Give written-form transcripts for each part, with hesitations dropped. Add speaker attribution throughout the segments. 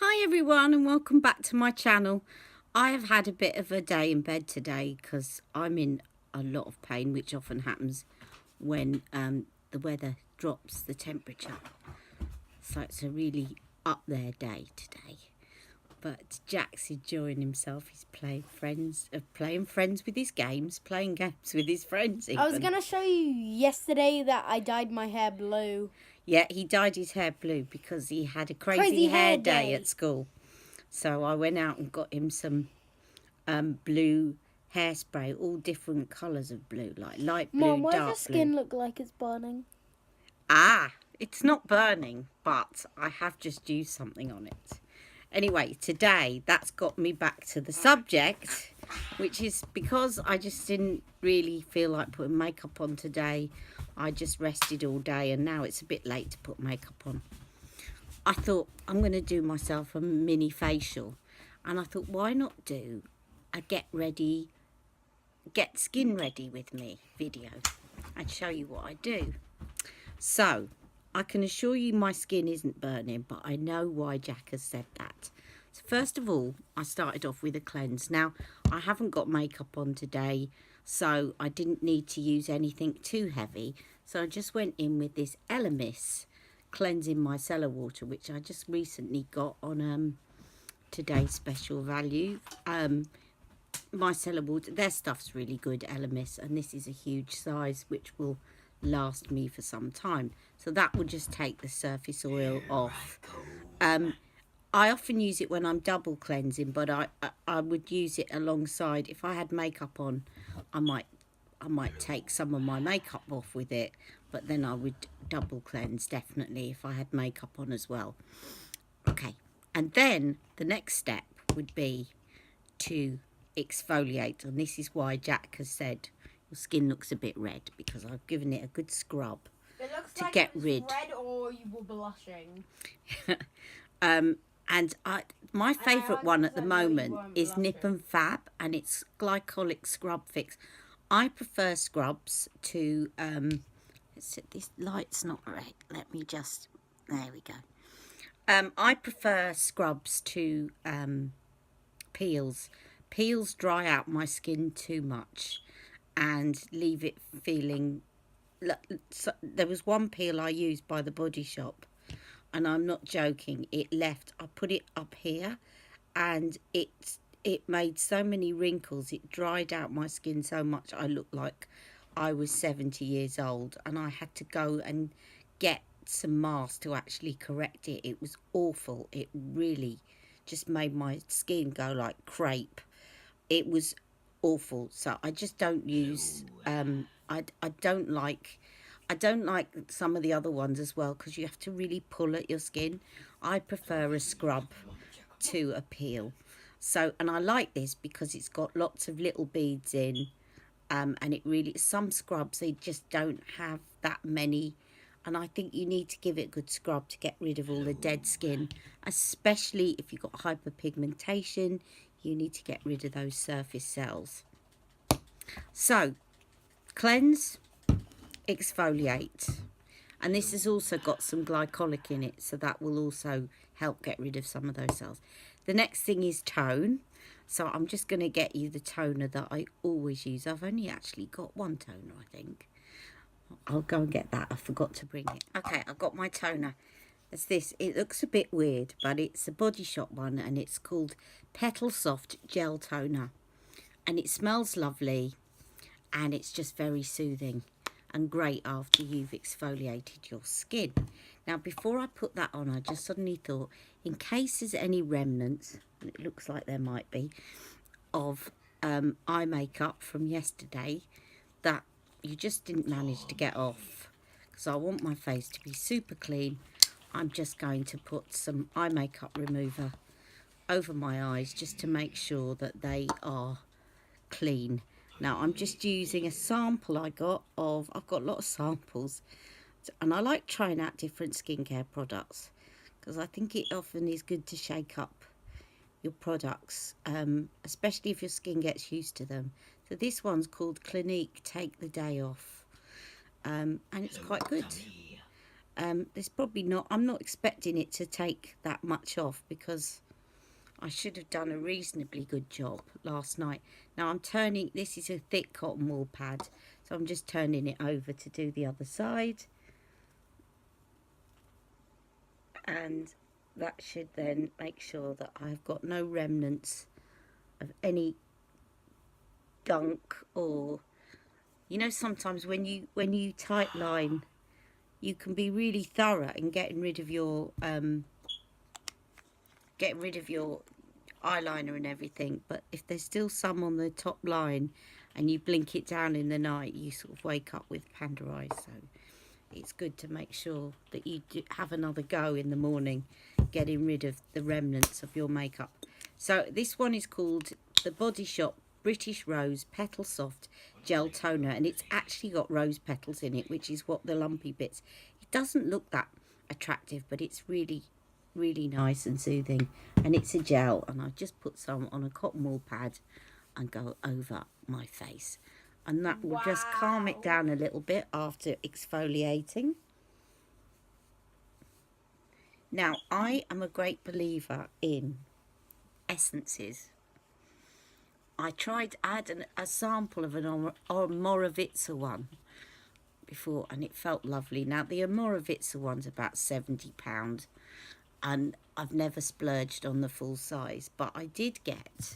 Speaker 1: Hi everyone and welcome back to my channel. I have had a bit of a day in bed today because I'm in a lot of pain, which often happens when the weather drops the temperature. So it's a really up there day today. But Jack's enjoying himself. He's playing friends with his games, playing games with his friends even.
Speaker 2: I was gonna show you yesterday that I dyed my hair blue.
Speaker 1: Yeah, he dyed his hair blue because he had a crazy hair day at school. So I went out and got him some blue hairspray, all different colours of blue, like light blue,
Speaker 2: Mom, why does your
Speaker 1: dark
Speaker 2: skin
Speaker 1: blue.
Speaker 2: look like it's burning?
Speaker 1: Ah, it's not burning, but I have just used something on it. Anyway, today that's got me back to the subject, which is because I just didn't really feel like putting makeup on today. I just rested all day and now it's a bit late to put makeup on. I thought I'm going to do myself a mini facial, and I thought why not do a get skin ready with me video and show you what I do. So I can assure you my skin isn't burning, but I know why Jack has said that. So first of all, I started off with a cleanse. Now I haven't got makeup on today, so I didn't need to use anything too heavy, so I just went in with this Elemis cleansing micellar water, which I just recently got on today's special value. Micellar water, their stuff's really good, Elemis, and this is a huge size which will last me for some time, so that will just take the surface oil off. I often use it when I'm double cleansing, but I would use it alongside. If I had makeup on, I might take some of my makeup off with it, but then I would double cleanse definitely if I had makeup on as well. Okay, and then the next step would be to exfoliate, and this is why Jack has said your skin looks a bit red, because I've given it a good scrub
Speaker 2: It looks
Speaker 1: to
Speaker 2: like
Speaker 1: get
Speaker 2: it's
Speaker 1: rid.
Speaker 2: red or you were blushing.
Speaker 1: And my favourite one at the
Speaker 2: 100% know you
Speaker 1: moment
Speaker 2: weren't
Speaker 1: is Nip
Speaker 2: blushing.
Speaker 1: and Fab, and it's glycolic scrub fix. I prefer scrubs to this light's not right. Let me just, there we go. I prefer scrubs to peels. Peels dry out my skin too much and leave it feeling. So there was one peel I used by the Body Shop, and I'm not joking. It left. I put it up here, and it made so many wrinkles. It dried out my skin so much. I looked like I was 70 years old, and I had to go and get some mask to actually correct it. It was awful. It really just made my skin go like crepe. It was awful. So I just don't use. I don't like some of the other ones as well, because you have to really pull at your skin. I prefer a scrub to a peel. So, and I like this because it's got lots of little beads in, and it really, some scrubs, they just don't have that many, and I think you need to give it a good scrub to get rid of all the dead skin, especially if you've got hyperpigmentation. You need to get rid of those surface cells. So cleanse, exfoliate, and this has also got some glycolic in it, so that will also help get rid of some of those cells. The next thing is tone. So I'm just going to get you the toner that I always use. I've only actually got one toner, I think. I'll go and get that. I forgot to bring it. Okay, I've got my toner. It's this. It looks a bit weird, but it's a Body Shop one, and it's called Petal Soft Gel Toner. And it smells lovely, and it's just very soothing and great after you've exfoliated your skin. Now, before I put that on, I just suddenly thought, in case there's any remnants, and it looks like there might be, of eye makeup from yesterday that you just didn't manage to get off, because I want my face to be super clean, I'm just going to put some eye makeup remover over my eyes just to make sure that they are clean. Now I'm just using a sample I've got a lot of samples, and I like trying out different skincare products because I think it often is good to shake up your products, especially if your skin gets used to them. So this one's called Clinique Take the Day Off, and it's quite good. There's probably not, I'm not expecting it to take that much off because I should have done a reasonably good job last night. Now I'm turning, this is a thick cotton wool pad, so I'm just turning it over to do the other side. And that should then make sure that I've got no remnants of any gunk, or, you know, sometimes when you tight line, you can be really thorough in getting rid of your eyeliner and everything, but if there's still some on the top line and you blink it down in the night, you sort of wake up with panda eyes. So it's good to make sure that you have another go in the morning getting rid of the remnants of your makeup. So this one is called the Body Shop British Rose Petal Soft Gel Toner, and it's actually got rose petals in it, which is what the lumpy bits. It doesn't look that attractive, but it's really nice and soothing, and it's a gel, and I've just put some on a cotton wool pad and go over my face, and that will just calm it down a little bit after exfoliating. Now I am a great believer in essences. I tried add a sample of an Moravitsa one before, and it felt lovely. Now the Moravitsa one's about £70, and I've never splurged on the full size, but I did get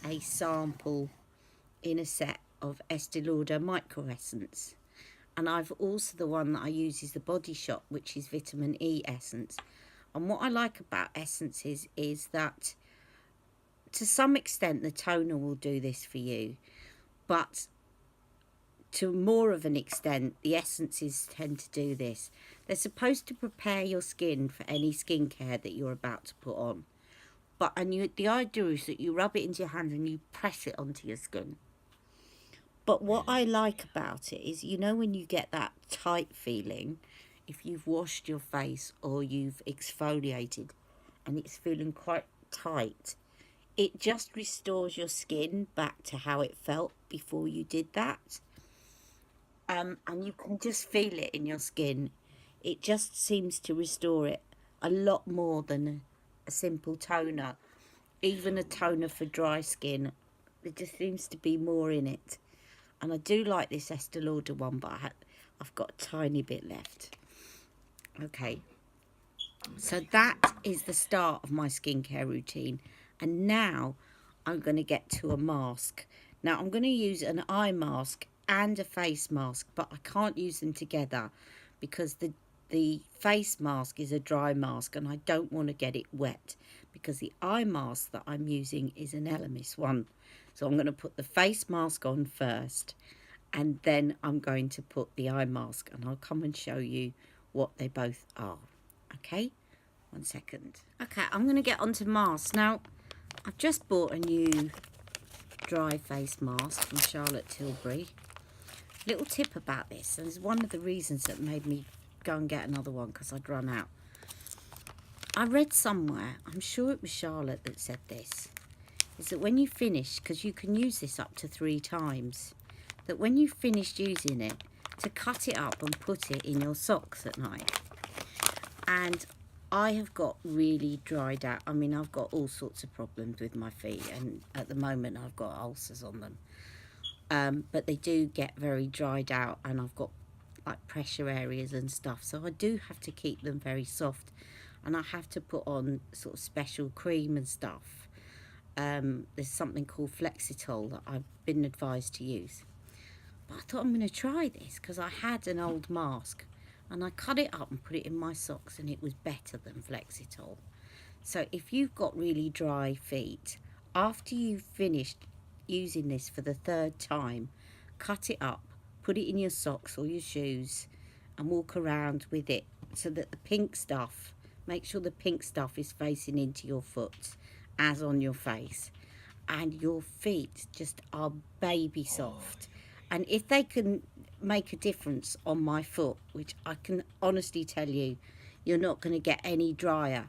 Speaker 1: a sample in a set of Estée Lauder micro essence, and I've also, the one that I use is the Body Shop, which is vitamin E essence. And what I like about essences is that to some extent the toner will do this for you, but to more of an extent the essences tend to do this. They're supposed to prepare your skin for any skincare that you're about to put on, but the idea is that you rub it into your hand and you press it onto your skin. But what I like about it is, you know, when you get that tight feeling, if you've washed your face or you've exfoliated and it's feeling quite tight, it just restores your skin back to how it felt before you did that. And you can just feel it in your skin. It just seems to restore it a lot more than a simple toner. Even a toner for dry skin, there just seems to be more in it. And I do like this Estee Lauder one, but I've got a tiny bit left. Okay, so that is the start of my skincare routine. And now I'm going to get to a mask. Now I'm going to use an eye mask and a face mask, but I can't use them together because the face mask is a dry mask and I don't want to get it wet, because the eye mask that I'm using is an Elemis one. So I'm going to put the face mask on first, and then I'm going to put the eye mask, and I'll come and show you what they both are. Okay, 1 second. Okay, I'm going to get onto masks. Now I've just bought a new dry face mask from Charlotte Tilbury. Little tip about this, and it's one of the reasons that made me go and get another one, because I'd run out. I read somewhere, I'm sure it was Charlotte that said this, is that when you finish, because you can use this up to 3 times, that when you've finished using it, to cut it up and put it in your socks at night. And I have got really dried out. I mean, I've got all sorts of problems with my feet, and at the moment I've got ulcers on them. But they do get very dried out, and I've got like pressure areas and stuff. So I do have to keep them very soft, and I have to put on sort of special cream and stuff. There's something called Flexitol that I've been advised to use. But I thought I'm going to try this because I had an old mask and I cut it up and put it in my socks, and it was better than Flexitol. So if you've got really dry feet, after you've finished using this for the 3rd time, cut it up, put it in your socks or your shoes and walk around with it, so that the pink stuff, make sure the pink stuff is facing into your foot as on your face, and your feet just are baby soft. And if they can make a difference on my foot, which I can honestly tell you, you're not going to get any drier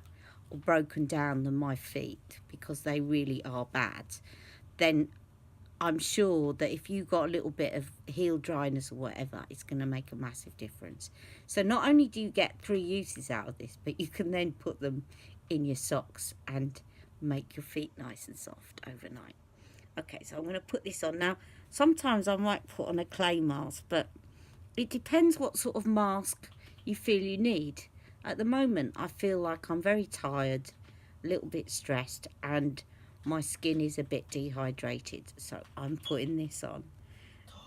Speaker 1: or broken down than my feet, because they really are bad, then I'm sure that if you got a little bit of heel dryness or whatever, it's going to make a massive difference. So not only do you get 3 uses out of this, but you can then put them in your socks and make your feet nice and soft overnight. Okay, so I'm going to put this on now. Sometimes I might put on a clay mask, but it depends what sort of mask you feel you need. At the moment, I feel like I'm very tired, a little bit stressed, and my skin is a bit dehydrated, so I'm putting this on.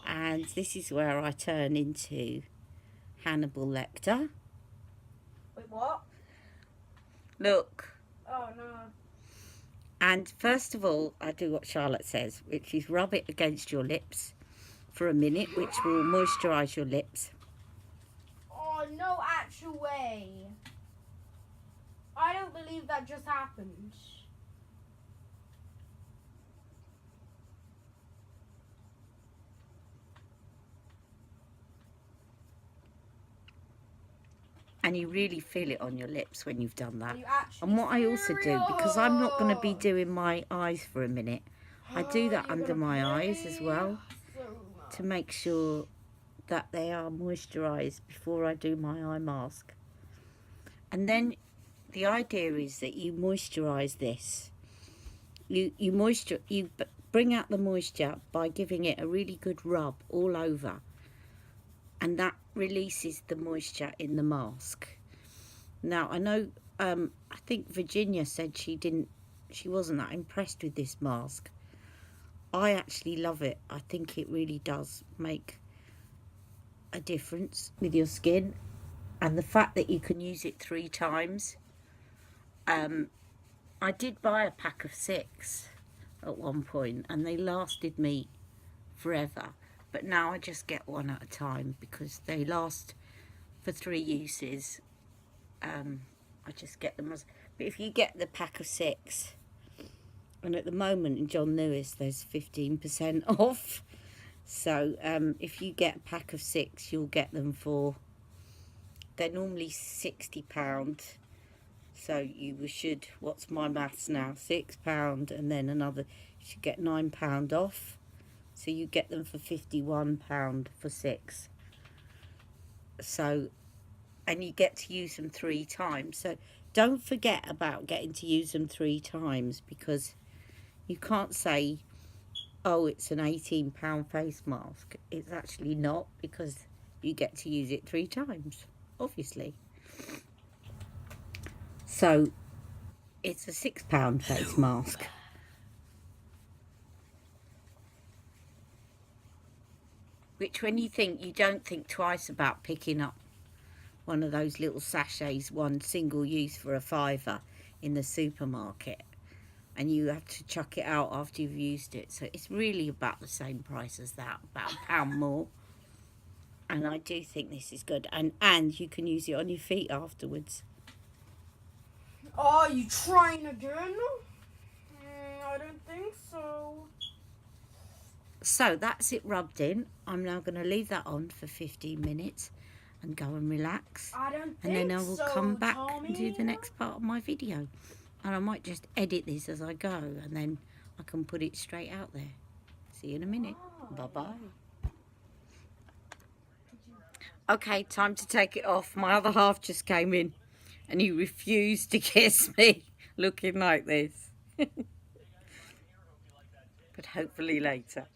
Speaker 1: And this is where I turn into Hannibal Lecter.
Speaker 2: Wait, what?
Speaker 1: Look.
Speaker 2: Oh, no.
Speaker 1: And first of all, I do what Charlotte says, which is rub it against your lips for a minute, which will moisturise your lips.
Speaker 2: Oh, no actual way. I don't believe that just happened.
Speaker 1: And you really feel it on your lips when you've done that.
Speaker 2: And
Speaker 1: what I also do, because I'm not going to be doing my eyes for a minute, I do that under my eyes as well to make sure that they are moisturised before I do my eye mask. And then the idea is that you moisturise this. You bring out the moisture by giving it a really good rub all over, and that releases the moisture in the mask. Now I know I think Virginia said she wasn't that impressed with this mask. I actually love it. I think it really does make a difference with your skin, and the fact that you can use it 3 times. I did buy a pack of 6 at one point, and they lasted me forever. But now I just get one at a time because they last for 3 uses. I just get them as... But if you get the pack of 6, and at the moment in John Lewis there's 15% off. So if you get a pack of 6, you'll get them for... They're normally £60. So you should... What's my maths now? £6 and then another... You should get £9 off. So you get them for £51 for 6. So, and you get to use them 3 times. So don't forget about getting to use them 3 times, because you can't say, oh, it's an £18 face mask. It's actually not, because you get to use it 3 times, obviously. So it's a £6 face mask. Which, when you think, you don't think twice about picking up one of those little sachets, one single use for a £5 in the supermarket, and you have to chuck it out after you've used it. So it's really about the same price as that, about £1 more. And I do think this is good, and you can use it on your feet afterwards.
Speaker 2: Are you trying again? I don't think so.
Speaker 1: So that's it rubbed in. I'm now going to leave that on for 15 minutes and go and relax.
Speaker 2: I don't think so,
Speaker 1: and then I will come back
Speaker 2: Tommy.
Speaker 1: and do the next part of my video. And I might just edit this as I go, and then I can put it straight out there. See you in a minute. Bye-bye. Okay, time to take it off. My other half just came in and he refused to kiss me looking like this. But hopefully later.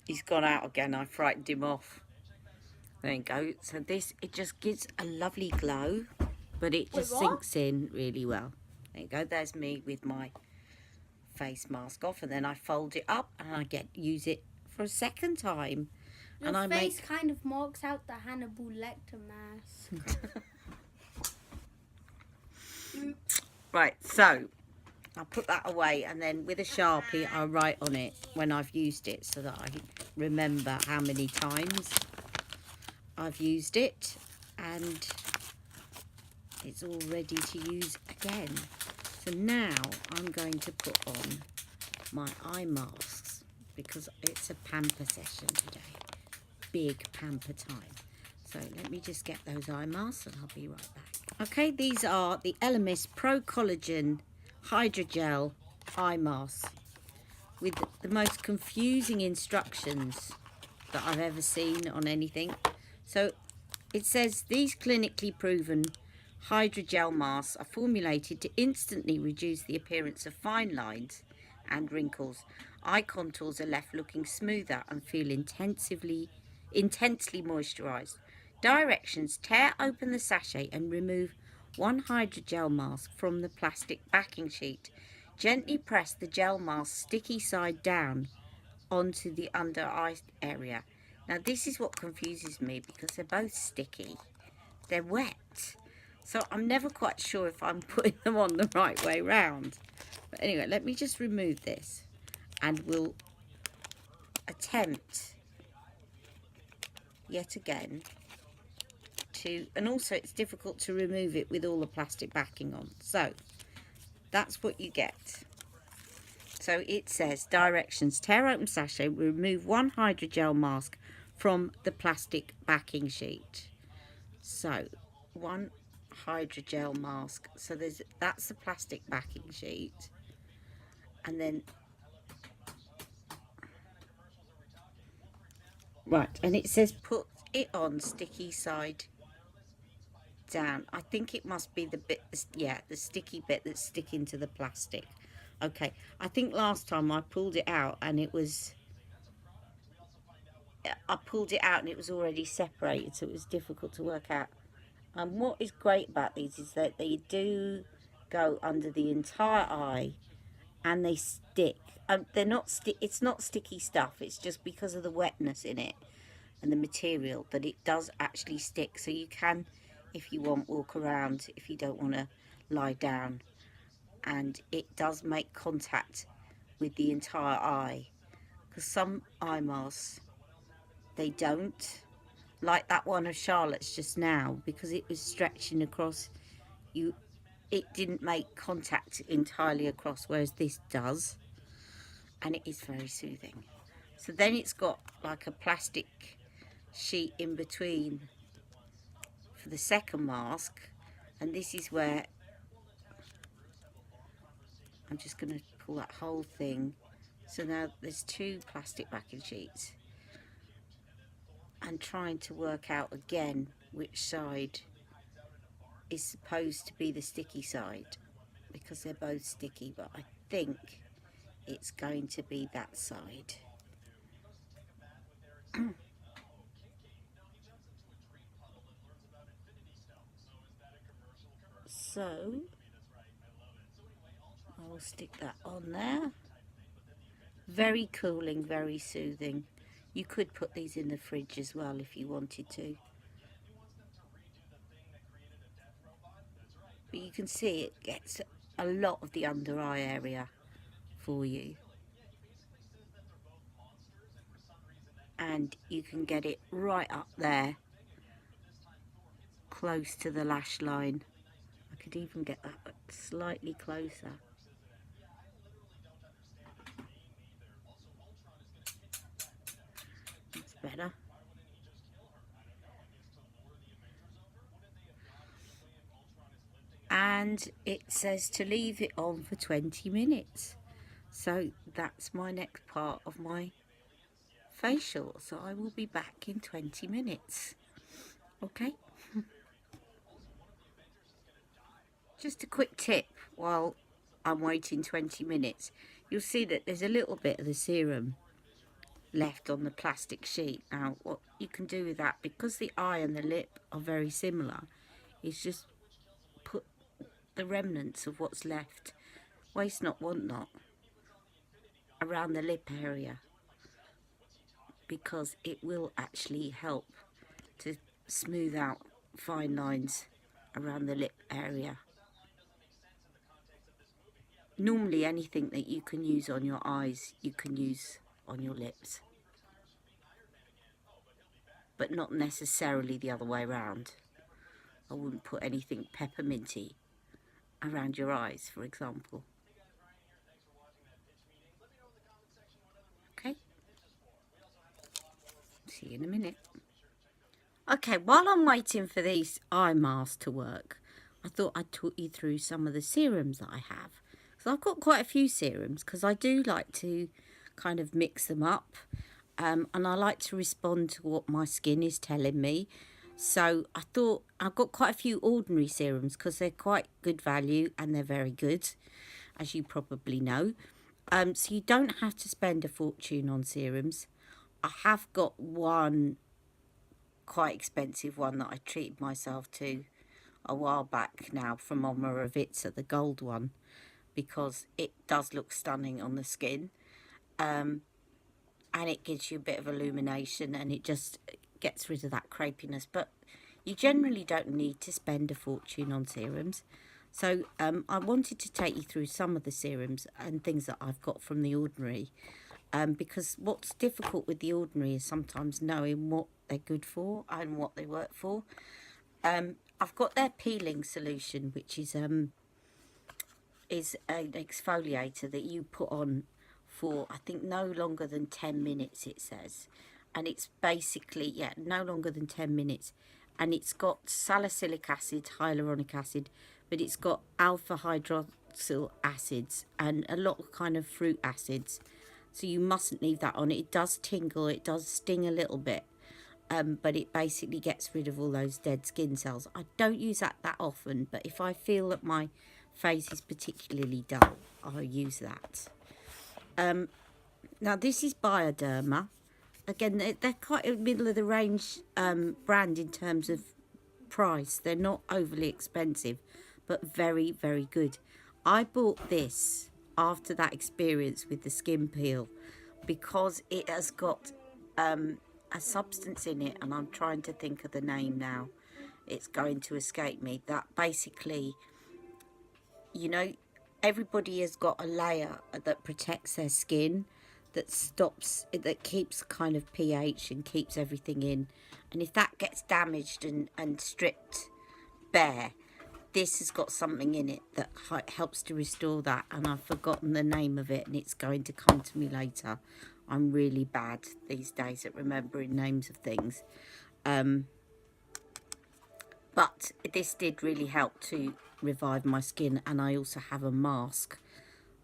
Speaker 1: He's gone out again. I frightened him off. There you go. So this, it just gives a lovely glow, but it just sinks in really well. There you go. There's me with my face mask off, and then I fold it up and I use it for a second time.
Speaker 2: Your
Speaker 1: and I
Speaker 2: face kind of marks out the Hannibal Lecter mask.
Speaker 1: Right, so I'll put that away, and then with a Sharpie I'll write on it when I've used it, so that I remember how many times I've used it, and it's all ready to use again. So now I'm going to put on my eye masks, because it's a pamper session today. Big pamper time. So let me just get those eye masks and I'll be right back. Okay, these are the Elemis Pro Collagen hydrogel eye mask with the most confusing instructions that I've ever seen on anything. So it says these clinically proven hydrogel masks are formulated to instantly reduce the appearance of fine lines and wrinkles. Eye contours are left looking smoother and feel intensely moisturized. Directions: tear open the sachet and remove one hydrogel mask from the plastic backing sheet. Gently press the gel mask sticky side down onto the under eye area. Now this is what confuses me because they're both sticky. They're wet. So I'm never quite sure if I'm putting them on the right way round. But anyway, let me just remove this and we'll attempt yet again to, and also it's difficult to remove it with all the plastic backing on. So that's what you get. So it says directions: tear open sachet, remove one hydrogel mask from the plastic backing sheet. So one hydrogel mask, so that's the plastic backing sheet, and then right, and it says put it on sticky side down. I think it must be the bit, yeah, the sticky bit that's sticking to the plastic. Okay, I think last time I pulled it out and it was already separated, so it was difficult to work out. And what is great about these is that they do go under the entire eye and they stick. They're not it's not sticky stuff, it's just because of the wetness in it and the material that it does actually stick. So you can, if you want, walk around if you don't want to lie down, and it does make contact with the entire eye, because some eye masks, they don't, like that one of Charlotte's just now, because it was stretching across, it didn't make contact entirely across, whereas this does, and it is very soothing. So then it's got like a plastic sheet in between for the second mask, and this is where I'm just going to pull that whole thing. So now there's two plastic backing sheets, and trying to work out again which side is supposed to be the sticky side, because they're both sticky, but I think it's going to be that side. So I will stick that on there. Very cooling, very soothing. You could put these in the fridge as well if you wanted to. But you can see it gets a lot of the under eye area for you. And you can get it right up there, close to the lash line. I could even get that slightly closer. That's better. And it says to leave it on for 20 minutes. So that's my next part of my facial. So I will be back in 20 minutes. Okay? Just a quick tip while I'm waiting 20 minutes. You'll see that there's a little bit of the serum left on the plastic sheet. Now what you can do with that, because the eye and the lip are very similar, is just put the remnants of what's left, waste not, want not, around the lip area, because it will actually help to smooth out fine lines around the lip area. Normally anything that you can use on your eyes, you can use on your lips, but not necessarily the other way around. I wouldn't put anything pepperminty around your eyes, for example. Okay, see you in a minute. Okay, while I'm waiting for these eye masks to work, I thought I'd talk you through some of the serums that I have, because So I've got quite a few serums because I do like to kind of mix them up, and I like to respond to what my skin is telling me. So I thought I've got quite a few ordinary serums because they're quite good value and they're very good, as you probably know. So you don't have to spend a fortune on serums. I have got one quite expensive one that I treated myself to a while back now from Omorovitza, the gold one, because it does look stunning on the skin, and it gives you a bit of illumination and it just gets rid of that crepiness. But you generally don't need to spend a fortune on serums. So I wanted to take you through some of the serums and things that I've got from The Ordinary, because what's difficult with The Ordinary is sometimes knowing what they're good for and what they work for. I've got their peeling solution, which is an exfoliator that you put on for, I think, no longer than 10 minutes, it says. And it's basically, yeah, no longer than 10 minutes. And it's got salicylic acid, hyaluronic acid, but it's got alpha hydroxyl acids and a lot of kind of fruit acids. So you mustn't leave that on. It does tingle, it does sting a little bit, but it basically gets rid of all those dead skin cells. I don't use that often, but if I feel that my face is particularly dull, I'll use that. Now this is Bioderma. Again, they're quite a middle of the range brand in terms of price. They're not overly expensive, but very, very good. I bought this after that experience with the skin peel because it has got a substance in it, and I'm trying to think of the name now. It's going to escape me. That basically, you know, everybody has got a layer that protects their skin, that keeps kind of pH and keeps everything in. And if that gets damaged and stripped bare, this has got something in it that helps to restore that. And I've forgotten the name of it, and it's going to come to me later. I'm really bad these days at remembering names of things. But this did really help to revive my skin, and I also have a mask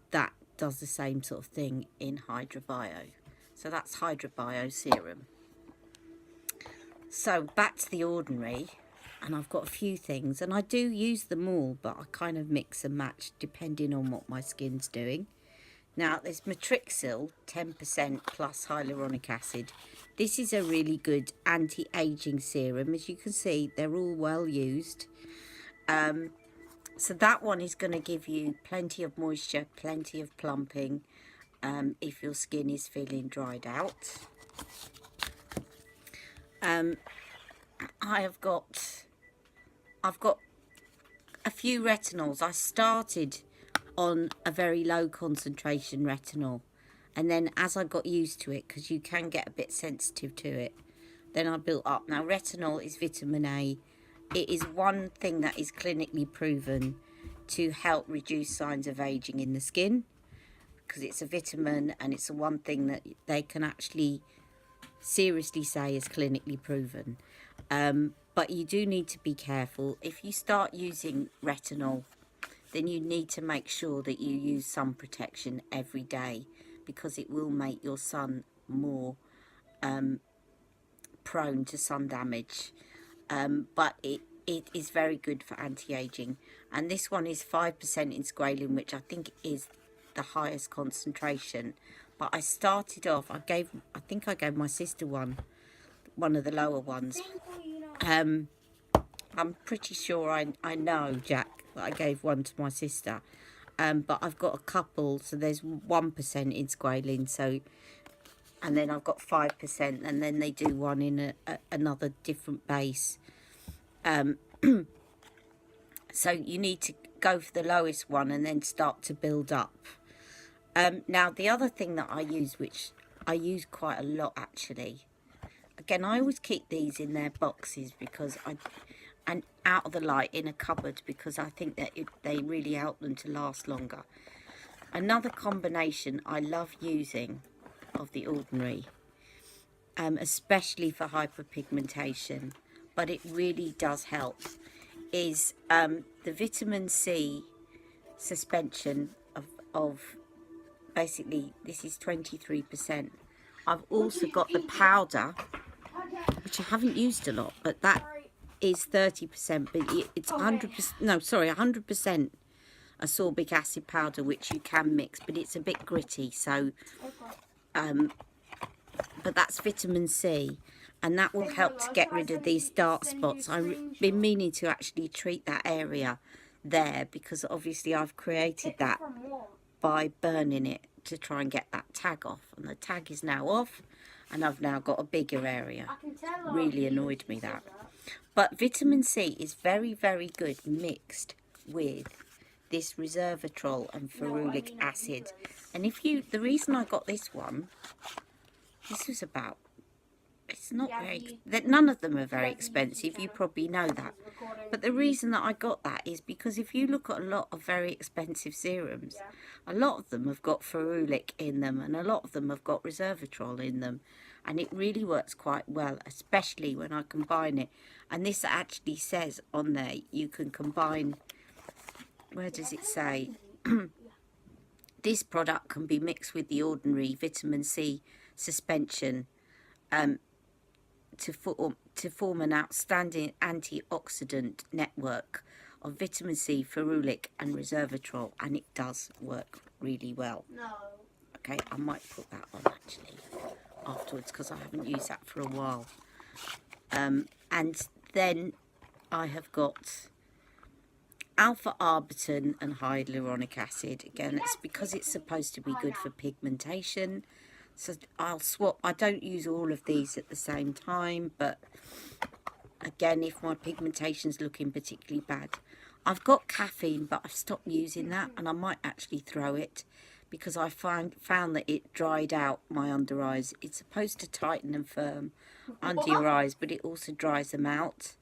Speaker 1: that does the same sort of thing in Hydrobio. So that's Hydrobio serum. So back to The Ordinary, and I've got a few things, and I do use them all, but I kind of mix and match depending on what my skin's doing. Now there's Matrixyl 10% plus hyaluronic acid. This is a really good anti-aging serum. As you can see, they're all well used. So that one is going to give you plenty of moisture, plenty of plumping, if your skin is feeling dried out. I've got a few retinols. I started on a very low concentration retinol, and then as I got used to it, because you can get a bit sensitive to it, then I built up. Now retinol is vitamin A. It is one thing that is clinically proven to help reduce signs of aging in the skin, because it's a vitamin, and it's the one thing that they can actually seriously say is clinically proven. But you do need to be careful. If you start using retinol, then you need to make sure that you use sun protection every day, because it will make your sun more prone to sun damage. But it is very good for anti-aging. And this one is 5% in squalene, which I think is the highest concentration. But I started off, I think I gave my sister one of the lower ones. I'm pretty sure I know, Jack, that I gave one to my sister. But I've got a couple, so there's 1% in squalene, so, and then I've got 5%, and then they do one in another different base. So you need to go for the lowest one and then start to build up. Now the other thing that I use, which I use quite a lot actually, again I always keep these in their boxes because and out of the light in a cupboard, because I think that they really help them to last longer. Another combination I love using of The Ordinary, especially for hyperpigmentation, but it really does help, is the vitamin C suspension of, basically this is 23%. I've also got the powder, which I haven't used a lot, but that is 30%, but it's 100%, no, sorry, 100% ascorbic acid powder, which you can mix, but it's a bit gritty, so, but that's vitamin C, and that will help to get rid of these dark spots. I've been meaning to actually treat that area there, because obviously I've created that by burning it to try and get that tag off, and the tag is now off, and I've now got a bigger area. Really annoyed me that. But vitamin C is very, very good mixed with this resveratrol and ferulic acid. And if you, the reason I got this one, this was about, it's not very, none of them are very expensive, you probably know that. But the reason that I got that is because if you look at a lot of very expensive serums, a lot of them have got ferulic in them, and a lot of them have got resveratrol in them. And it really works quite well, especially when I combine it. And this actually says on there, you can combine, where does it say? This product can be mixed with the ordinary vitamin C suspension to form an outstanding antioxidant network of vitamin C, ferulic and resveratrol, and it does work really well. Okay, I might put that on actually afterwards, because I haven't used that for a while. And then I have got alpha arbutin and hyaluronic acid. Again, it's because it's supposed to be good for pigmentation, so I'll swap. I don't use all of these at the same time, but again, if my pigmentation's looking particularly bad. I've got caffeine, but I've stopped using that, and I might actually throw it, because I found that it dried out my under eyes. It's supposed to tighten and firm under your eyes, but it also dries them out.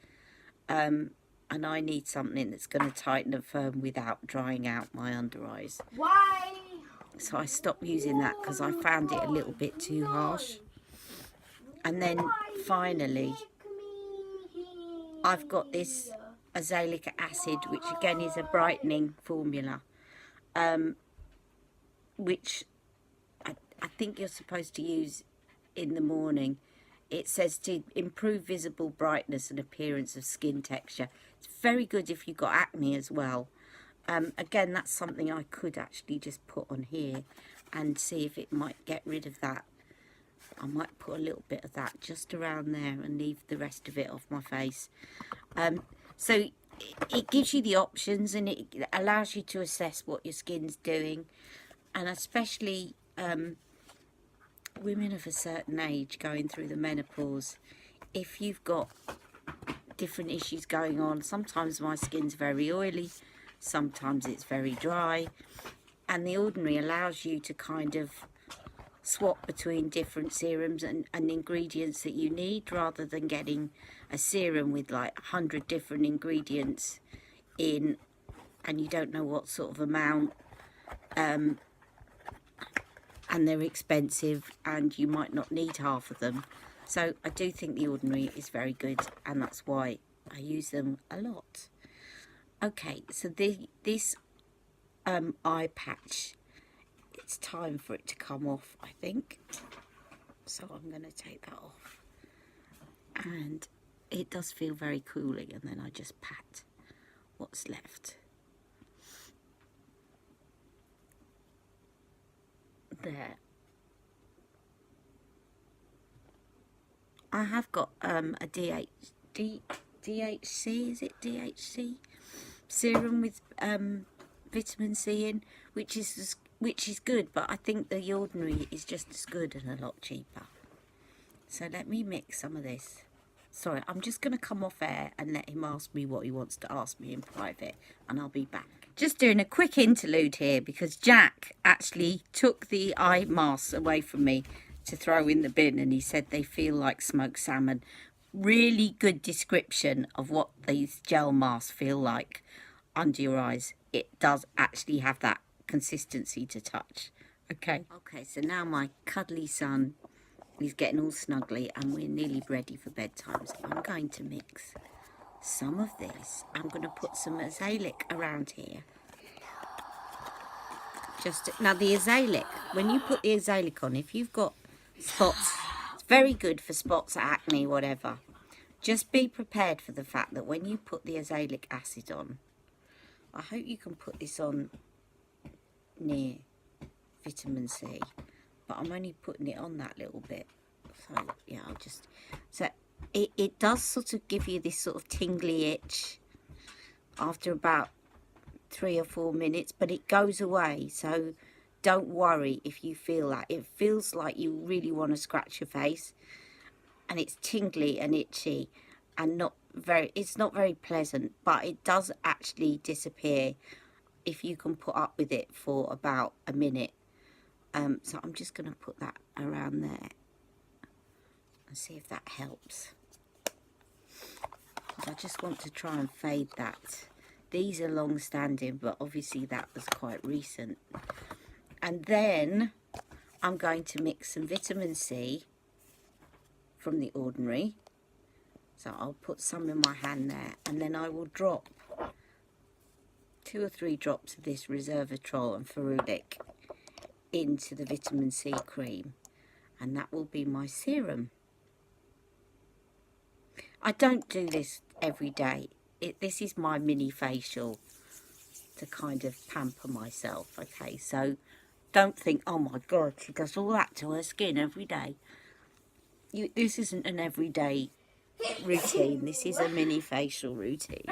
Speaker 1: And I need something that's going to tighten and firm without drying out my under eyes.
Speaker 2: Why?
Speaker 1: So I stopped using that because I found it a little bit too harsh. And then finally, I've got this azelaic acid, which again is a brightening formula. Which I think you're supposed to use in the morning. It says to improve visible brightness and appearance of skin texture. It's very good if you've got acne as well. Again, that's something I could actually just put on here and see if it might get rid of that. I might put a little bit of that just around there and leave the rest of it off my face. So it gives you the options, and it allows you to assess what your skin's doing. And especially women of a certain age going through the menopause, if you've got different issues going on, sometimes my skin's very oily, sometimes it's very dry, and the Ordinary allows you to kind of swap between different serums and ingredients that you need, rather than getting a serum with like 100 different ingredients in and you don't know what sort of amount, and they're expensive and you might not need half of them. So I do think the Ordinary is very good, and that's why I use them a lot. Okay, so this eye patch, it's time for it to come off, I think. So I'm going to take that off. And it does feel very cooling, and then I just pat what's left. There. I have got a DHC, is it DHC? Serum with vitamin C in, which is good, but I think the Ordinary is just as good and a lot cheaper. So let me mix some of this. Sorry, I'm just going to come off air and let him ask me what he wants to ask me in private, and I'll be back. Just doing a quick interlude here because Jack actually took the eye masks away from me to throw in the bin, and he said they feel like smoked salmon. Really good description of what these gel masks feel like under your eyes. It does actually have that consistency to touch. Okay, so now my cuddly son is getting all snuggly and we're nearly ready for bedtime. So I'm going to mix some of this. I'm going to put some azelaic around here Just now the azelaic, when you put the azelaic on, if you've got spots, it's very good for spots, acne, whatever. Just be prepared for the fact that when you put the azelaic acid on, I hope you can put this on near vitamin C, but I'm only putting it on that little bit. So yeah, I'll just, so it does sort of give you this sort of tingly itch after about 3 or 4 minutes, but it goes away, so don't worry if you feel that. It feels like you really want to scratch your face, and it's tingly and itchy and it's not very pleasant, but it does actually disappear if you can put up with it for about a minute. So I'm just going to put that around there and see if that helps. I just want to try and fade that. These are long standing, but obviously that was quite recent. And then I'm going to mix some vitamin C from the Ordinary. So I'll put some in my hand there, and then I will drop 2 or 3 drops of this resveratrol and ferulic into the vitamin C cream, and that will be my serum. I don't do this every day. This is my mini facial to kind of pamper myself, okay? So don't think, oh my God, she does all that to her skin every day. This isn't an everyday routine. This is a mini facial routine.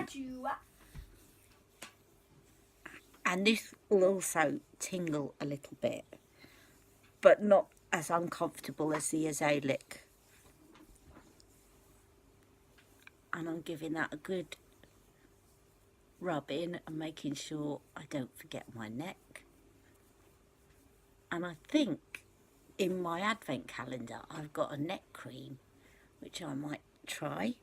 Speaker 1: And this will also tingle a little bit, but not as uncomfortable as the azelaic. And I'm giving that a good rub in and making sure I don't forget my neck. And I think in my advent calendar I've got a neck cream which I might try,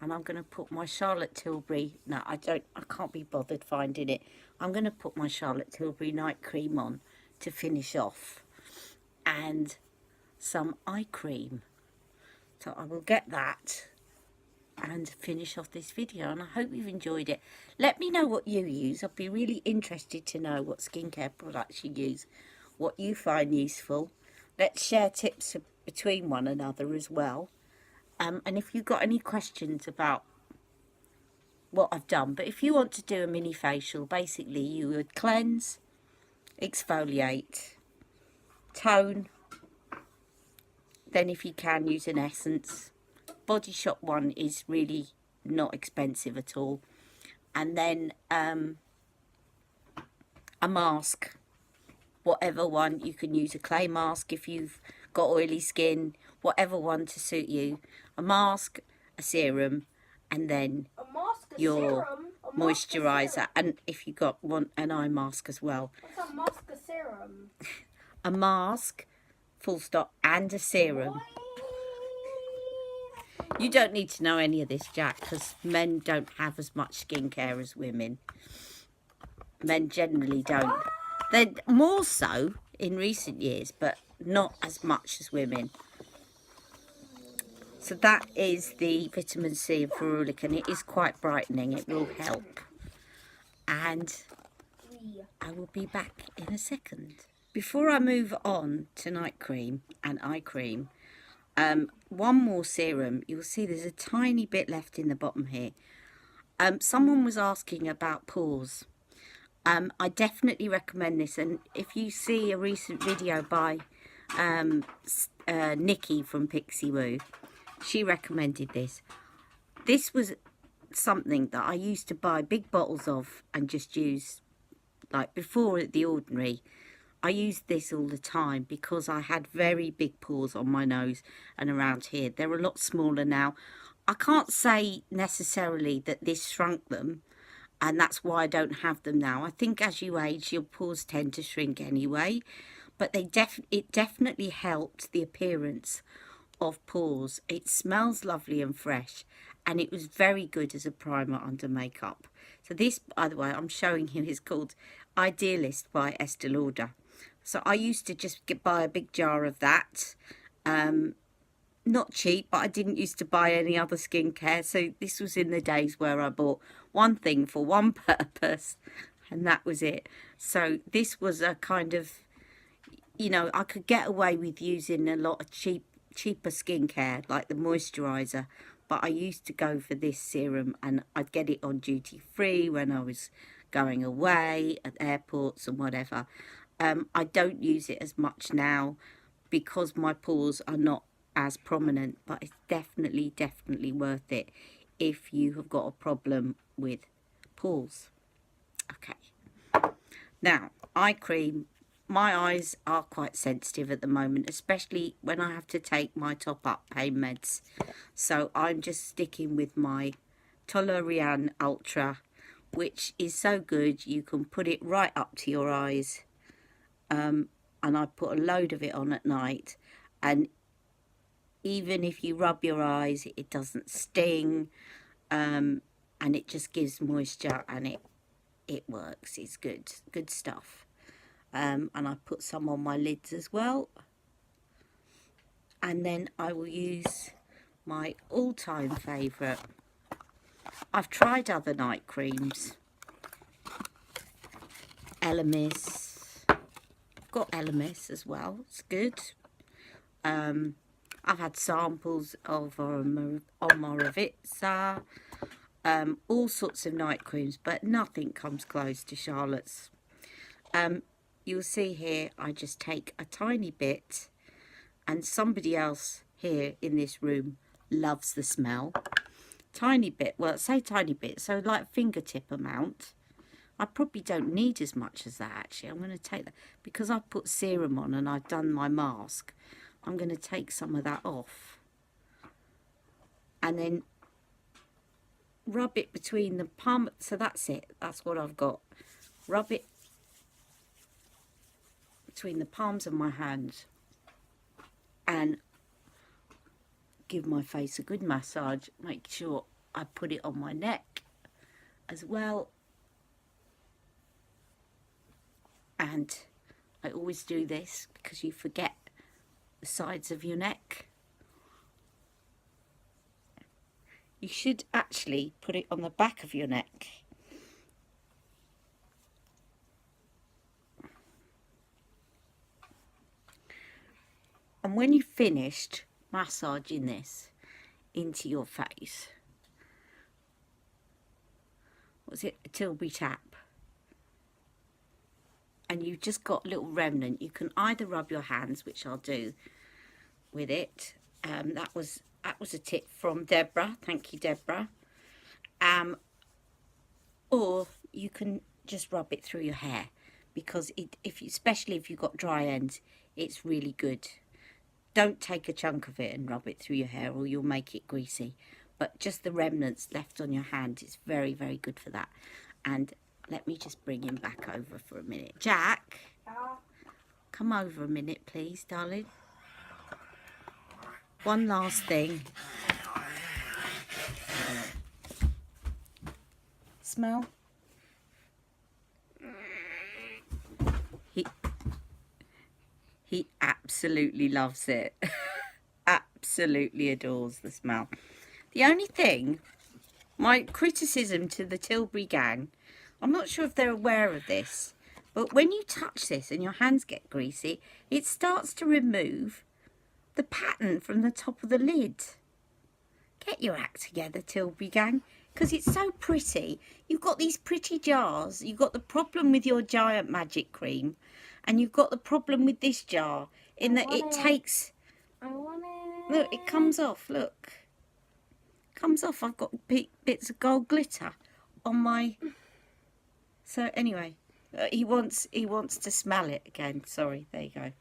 Speaker 1: and I'm going to put my Charlotte Tilbury, no I can't be bothered finding it. I'm going to put my Charlotte Tilbury night cream on to finish off, and some eye cream. So I will get that and finish off this video, and I hope you've enjoyed it. Let me know what you use. I'd be really interested to know what skincare products you use, what you find useful. Let's share tips between one another as well. And if you've got any questions about what I've done, but if you want to do a mini facial, basically you would cleanse, exfoliate, tone, then if you can use an essence. Body Shop one is really not expensive at all, and then a mask, whatever one. You can use a clay mask if you've got oily skin, whatever one to suit you. A mask, a serum, and then your moisturizer, and if you want an eye mask as well.
Speaker 2: What's a mask, a serum?
Speaker 1: A mask, full stop, and a serum. You don't need to know any of this, Jack, because men don't have as much skincare as women. Men generally don't. They're more so in recent years, but not as much as women. So that is the vitamin C and ferulic, and it is quite brightening. It will help. And I will be back in a second. Before I move on to night cream and eye cream, one more serum. You'll see there's a tiny bit left in the bottom here. Someone was asking about pores. I definitely recommend this, and if you see a recent video by Nikki from Pixie Woo, she recommended this. This was something that I used to buy big bottles of and just use, like before at the Ordinary. I used this all the time because I had very big pores on my nose and around here. They're a lot smaller now. I can't say necessarily that this shrunk them, and that's why I don't have them now. I think as you age, your pores tend to shrink anyway, but it definitely helped the appearance of pores. It smells lovely and fresh, and it was very good as a primer under makeup. So this, by the way, I'm showing you, is called Idealist by Estée Lauder. So I used to just buy a big jar of that. Not cheap, but I didn't used to buy any other skincare. So this was in the days where I bought one thing for one purpose. and that was it. So this was a kind of, you know, I could get away with using a lot of cheaper skincare like the moisturizer, but I used to go for this serum, and I'd get it on duty free when I was going away at airports and whatever. I don't use it as much now because my pores are not as prominent, but it's definitely worth it if you have got a problem with pores. Okay, now eye cream. My eyes are quite sensitive at the moment, especially when I have to take my top up pain meds, so I'm just sticking with my Toleriane Ultra, which is so good. You can put it right up to your eyes, and I put a load of it on at night, and even if you rub your eyes, it doesn't sting, and it just gives moisture, and it works. It's good stuff. And I put some on my lids as well, and then I will use my all-time favourite. I've tried other night creams. Elemis. Got Elemis as well. It's good. I've had samples of Omorovitza, all sorts of night creams, but nothing comes close to Charlotte's. You'll see here, I just take a tiny bit, and somebody else here in this room loves the smell. Tiny bit, well, say tiny bit, so like fingertip amount. I probably don't need as much as that, actually. I'm going to take that because I've put serum on and I've done my mask. I'm going to take some of that off and then rub it between the palm. So that's it. That's what I've got. Rub it between the palms of my hands and give my face a good massage. Make sure I put it on my neck as well. And I always do this because you forget the sides of your neck. You should actually put it on the back of your neck. And when you've finished massaging this into your face, what's it, a Tilbury tap, and you've just got a little remnant, you can either rub your hands, which I'll do with it. That was a tip from Deborah. Thank you, Deborah. Or you can just rub it through your hair, because especially if you've got dry ends, it's really good. Don't take a chunk of it and rub it through your hair, or you'll make it greasy. But just the remnants left on your hand is very good for that. And let me just bring him back over for a minute. Jack, come over a minute, please, darling. One last thing. Smell. He absolutely loves it. Absolutely adores the smell. The only thing, my criticism to the Tilbury gang, I'm not sure if they're aware of this, but when you touch this and your hands get greasy, it starts to remove the pattern from the top of the lid. Get your act together, Tilbury gang, because it's so pretty. You've got these pretty jars. You've got the problem with your giant magic cream, and you've got the problem with this jar in that it takes...
Speaker 2: I want it.
Speaker 1: Look, it comes off, look. Comes off. I've got bits of gold glitter on my... So anyway, he wants to smell it again. Sorry, there you go.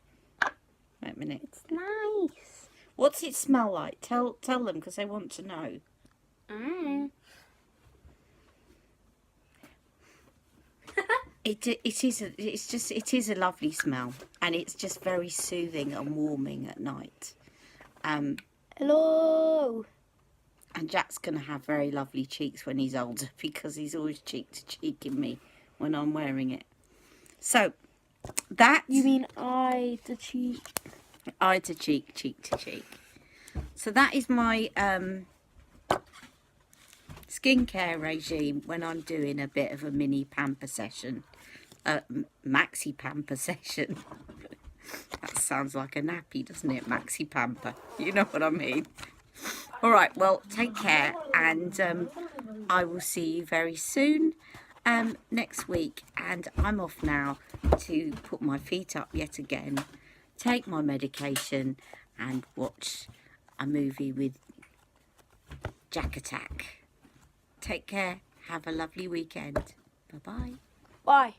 Speaker 1: Wait a minute.
Speaker 2: It's nice.
Speaker 1: What's it smell like? Tell them, because they want to know. It is a lovely smell, and it's just very soothing and warming at night.
Speaker 2: Hello.
Speaker 1: And Jack's going to have very lovely cheeks when he's older, because he's always cheek to cheek in me when I'm wearing it. So that...
Speaker 2: You mean eye to cheek?
Speaker 1: Eye to cheek, cheek to cheek. So that is my skincare regime when I'm doing a bit of a mini pamper session, maxi pamper session. That sounds like a nappy, doesn't it? Maxi pamper. You know what I mean. All right, well, take care, and I will see you very soon next week. And I'm off now to put my feet up yet again, take my medication, and watch a movie with Jack Attack. Take care. Have a lovely weekend. Bye-bye.
Speaker 2: Bye.